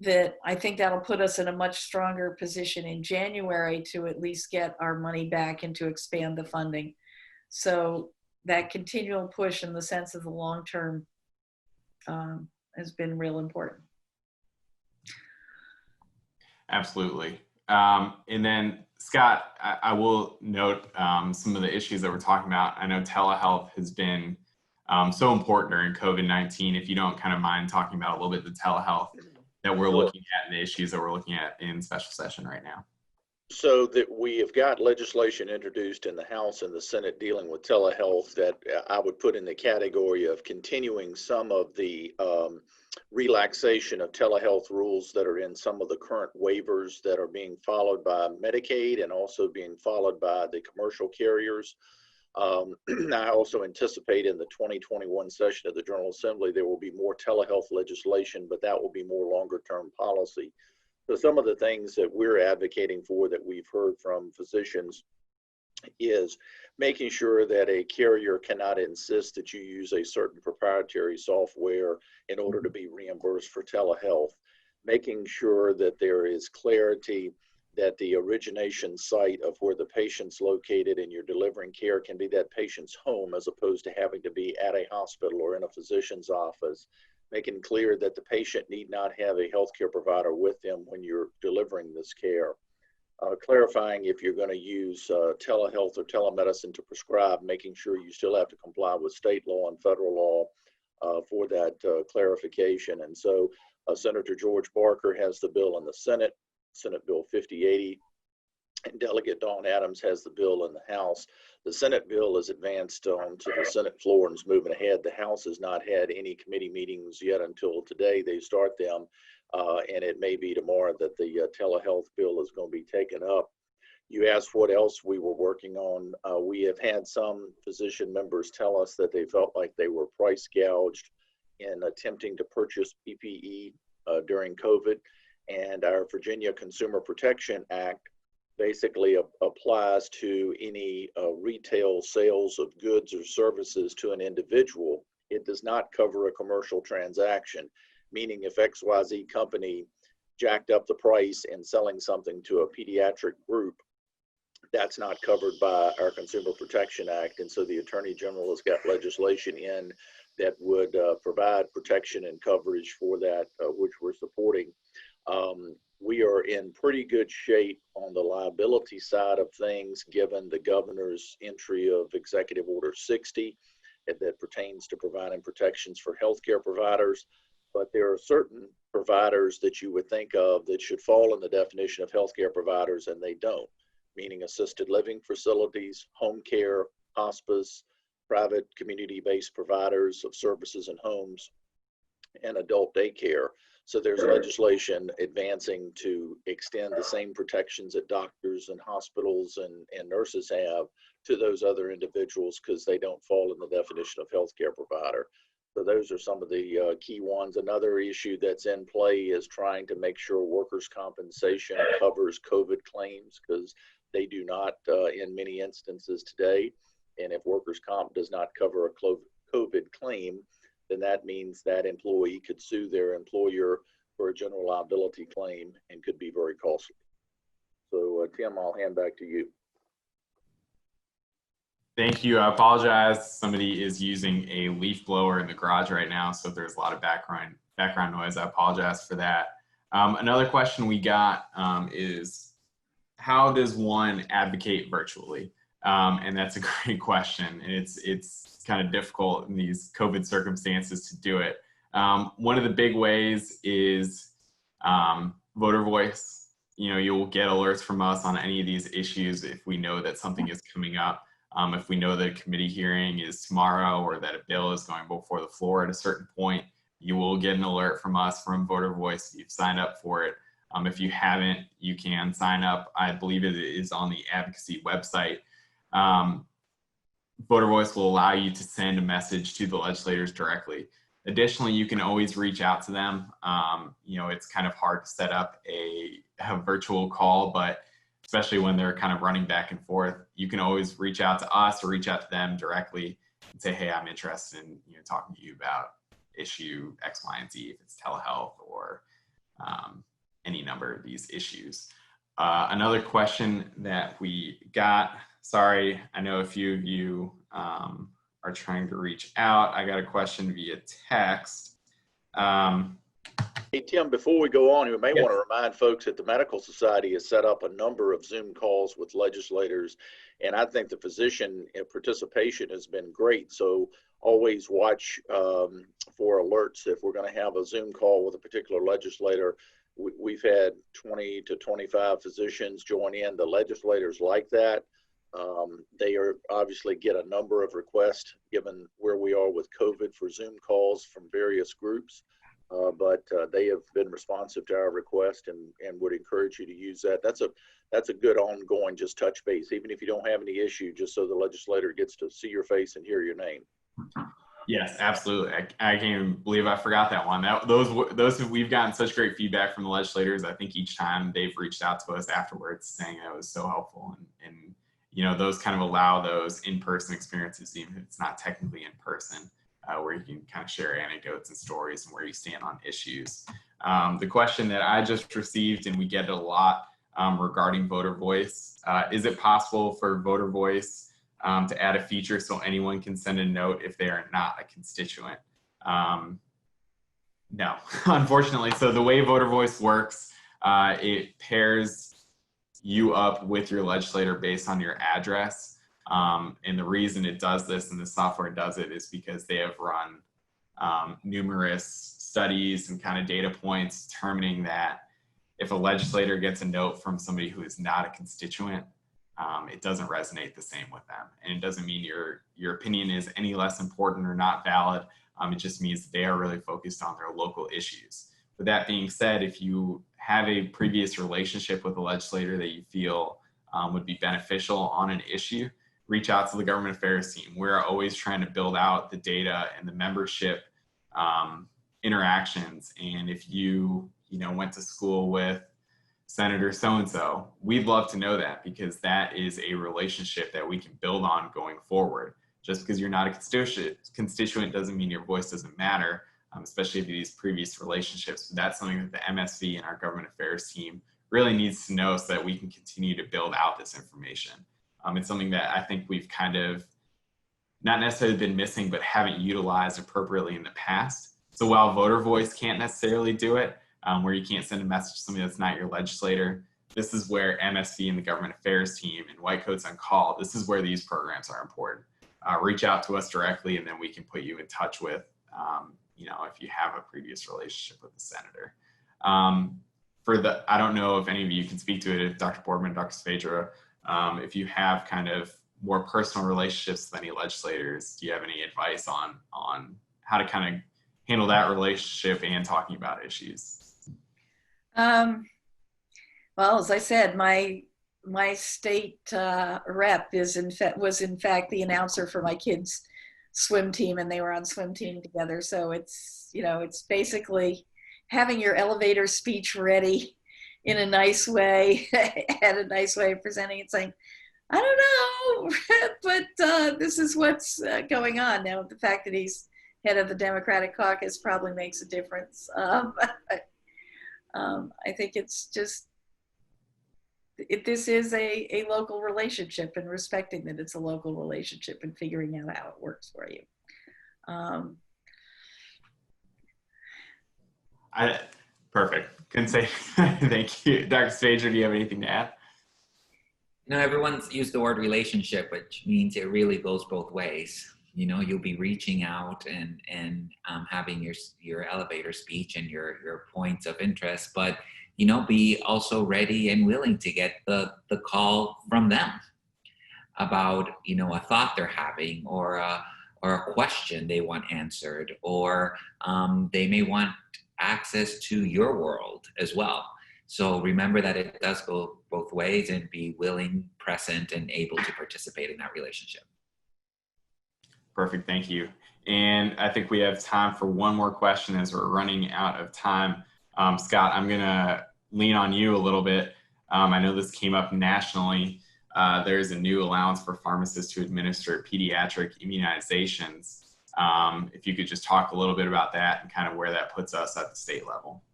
that I think that'll put us in a much stronger position in January to at least get our money back and to expand the funding. So that continual push in the sense of the long term has been real important. Absolutely. And then Scott, I will note some of the issues that we're talking about. I know telehealth has been so important during COVID-19. If you don't kind of mind talking about a little bit the telehealth that we're looking at and the issues that we're looking at in special session right now. So that we have got legislation introduced in the House and the Senate dealing with telehealth that I would put in the category of continuing some of the relaxation of telehealth rules that are in some of the current waivers that are being followed by Medicaid and also being followed by the commercial carriers. I also anticipate in the 2021 session of the General Assembly, there will be more telehealth legislation, but that will be more longer term policy. So some of the things that we're advocating for that we've heard from physicians is making sure that a carrier cannot insist that you use a certain proprietary software in order to be reimbursed for telehealth, making sure that there is clarity that the origination site of where the patient's located and you're delivering care can be that patient's home as opposed to having to be at a hospital or in a physician's office, making clear that the patient need not have a healthcare provider with them when you're delivering this care. Clarifying if you're going to use telehealth or telemedicine to prescribe, making sure you still have to comply with state law and federal law for that clarification. And so Senator George Barker has the bill in the Senate, Senate Bill 5080, and Delegate Dawn Adams has the bill in the House. The Senate bill is advanced onto the Senate floor and is moving ahead. The House has not had any committee meetings yet until today. They start them, and it may be tomorrow that the telehealth bill is going to be taken up. You asked what else we were working on. We have had some physician members tell us that they felt like they were price gouged in attempting to purchase PPE during COVID, and our Virginia Consumer Protection Act basically applies to any retail sales of goods or services to an individual. It does not cover a commercial transaction, meaning if XYZ company jacked up the price and selling something to a pediatric group, that's not covered by our Consumer Protection Act. And so the Attorney General has got legislation in that would provide protection and coverage for that, which we're supporting. We are in pretty good shape on the liability side of things, given the governor's entry of Executive Order 60 that pertains to providing protections for healthcare providers. But there are certain providers that you would think of that should fall in the definition of healthcare providers, and they don't, meaning assisted living facilities, home care, hospice, private community-based providers of services and homes, and adult daycare. So there's legislation advancing to extend the same protections that doctors and hospitals and nurses have to those other individuals because they don't fall in the definition of healthcare provider. So those are some of the key ones. Another issue that's in play is trying to make sure workers' compensation covers COVID claims, because they do not in many instances today. And if workers' comp does not cover a COVID claim, then that means that employee could sue their employer for a general liability claim and could be very costly. So Tim, I'll hand back to you. Thank you. I apologize. Somebody is using a leaf blower in the garage right now, so there's a lot of background noise. I apologize for that. Another question we got is, how does one advocate virtually? And that's a great question. And it's kind of difficult in these COVID circumstances to do it. One of the big ways is voter voice. You know, you'll get alerts from us on any of these issues if we know that something is coming up. If we know that a committee hearing is tomorrow or that a bill is going before the floor at a certain point, you will get an alert from us from Voter Voice if you've signed up for it. If you haven't, you can sign up. I believe it is on the advocacy website. Voter Voice will allow you to send a message to the legislators directly. Additionally, you can always reach out to them. You know, it's kind of hard to set up a virtual call, but especially when they're kind of running back and forth, you can always reach out to us or reach out to them directly and say, hey, I'm interested in talking to you about issue X, Y, and Z, if it's telehealth or any number of these issues. Another question that we got, sorry, I know a few of you are trying to reach out. I got a question via text. Hey, Tim, before we go on, you may want to remind folks that the Medical Society has set up a number of Zoom calls with legislators, and I think the physician participation has been great. So always watch for alerts if we're going to have a Zoom call with a particular legislator. We've had 20 to 25 physicians join in. The legislators like that. They are obviously get a number of requests given where we are with COVID for Zoom calls from various groups. But they have been responsive to our request and would encourage you to use that. That's a good ongoing just touch base, even if you don't have any issue, just so the legislator gets to see your face and hear your name. Yes, absolutely. I can't even believe I forgot that one. Those we've gotten such great feedback from the legislators. I think each time they've reached out to us afterwards saying that it was so helpful, and those kind of allow those in-person experiences, even if it's not technically in person. Where you can kind of share anecdotes and stories and where you stand on issues. The question that I just received, and we get it a lot regarding Voter Voice, is it possible for Voter Voice to add a feature so anyone can send a note if they are not a constituent? No, unfortunately. So the way Voter Voice works, it pairs you up with your legislator based on your address. And the reason it does this and the software does it is because they have run numerous studies and kind of data points determining that if a legislator gets a note from somebody who is not a constituent, it doesn't resonate the same with them. And it doesn't mean your opinion is any less important or not valid. It just means that they are really focused on their local issues. With that being said, if you have a previous relationship with a legislator that you feel would be beneficial on an issue, reach out to the government affairs team. We're always trying to build out the data and the membership interactions. And if you went to school with Senator so-and-so, we'd love to know that, because that is a relationship that we can build on going forward. Just because you're not a constituent doesn't mean your voice doesn't matter, especially if these previous relationships. But that's something that the MSV and our government affairs team really needs to know so that we can continue to build out this information. It's something that I think we've kind of not necessarily been missing, but haven't utilized appropriately in the past. So while Voter Voice can't necessarily do it, where you can't send a message to somebody that's not your legislator, this is where MSV and the government affairs team and White Coats on Call, this is where these programs are important. Reach out to us directly, and then we can put you in touch with, if you have a previous relationship with the senator. I don't know if any of you can speak to it, if Dr. Boardman, Dr. Saavedra, if you have kind of more personal relationships with any legislators, do you have any advice on how to kind of handle that relationship and talking about issues? Well, as I said, my state rep was in fact the announcer for my kids' swim team, and they were on swim team together. So it's basically having your elevator speech ready in a nice way and a nice way of presenting it, saying, I don't know, but this is what's going on. Now, the fact that he's head of the Democratic caucus probably makes a difference. I think it's just, this is a local relationship, and respecting that it's a local relationship and figuring out how it works for you. Perfect. Couldn't say. Thank you. Dr. Saavedra, do you have anything to add? No, everyone's used the word relationship, which means it really goes both ways. You'll be reaching out and having your elevator speech and your points of interest, but be also ready and willing to get the call from them about a thought they're having, or a question they want answered, or they may want access to your world as well. So remember that it does go both ways, and be willing, present, and able to participate in that relationship. Perfect, thank you. And I think we have time for one more question as we're running out of time. Scott, I'm gonna lean on you a little bit. I know this came up nationally. There's a new allowance for pharmacists to administer pediatric immunizations. If you could just talk a little bit about that and kind of where that puts us at the state level.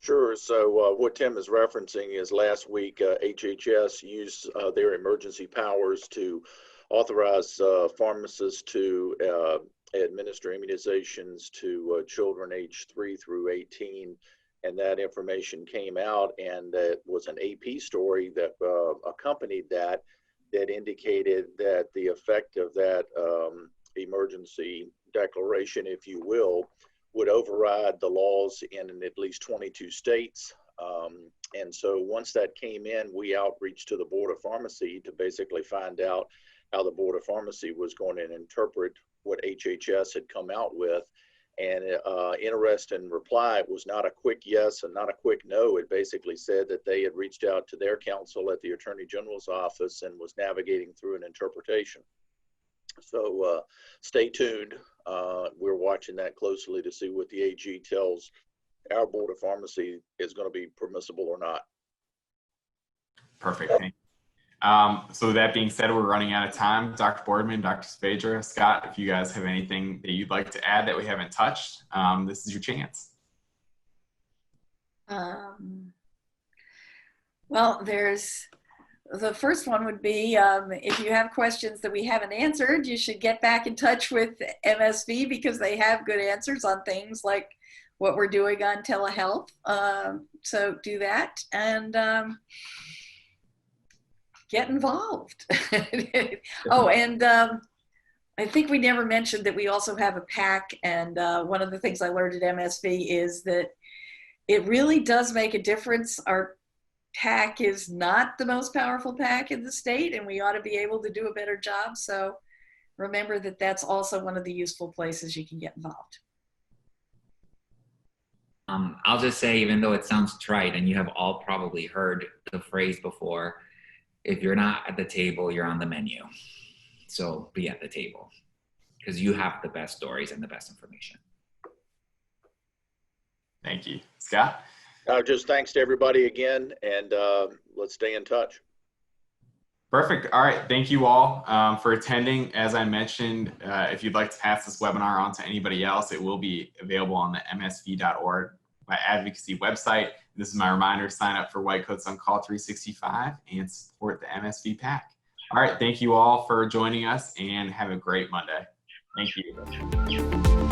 Sure. So what Tim is referencing is last week, HHS used their emergency powers to authorize pharmacists to administer immunizations to children aged 3 through 18. And that information came out, and it was an AP story that accompanied that indicated that the effect of that emergency declaration, if you will, would override the laws in at least 22 states. And so once that came in, we outreached to the Board of Pharmacy to basically find out how the Board of Pharmacy was going to interpret what HHS had come out with. And interesting reply, it was not a quick yes and not a quick no. It basically said that they had reached out to their counsel at the Attorney General's office and was navigating through an interpretation. So stay tuned. We're watching that closely to see what the AG tells our Board of Pharmacy is going to be permissible or not. Perfect. Thank you. So with that being said, we're running out of time. Dr. Boardman, Dr. Saavedra, Scott, if you guys have anything that you'd like to add that we haven't touched, this is your chance. Well, the first one would be, if you have questions that we haven't answered, you should get back in touch with MSV, because they have good answers on things like what we're doing on telehealth. So do that, and get involved. Oh, and I think we never mentioned that we also have a PAC, and one of the things I learned at MSV is that it really does make a difference. Our PAC is not the most powerful PAC in the state, and we ought to be able to do a better job. So remember that that's also one of the useful places you can get involved. I'll just say, even though it sounds trite, and you have all probably heard the phrase before, if you're not at the table, you're on the menu. So be at the table, because you have the best stories and the best information. Thank you. Scott? Just thanks to everybody again, and let's stay in touch. Perfect. All right. Thank you all for attending. As I mentioned, if you'd like to pass this webinar on to anybody else, it will be available on the msv.org my advocacy website. This is my reminder: sign up for White Coats on Call 365 and support the MSV PAC. All right. Thank you all for joining us, and have a great Monday. Thank you.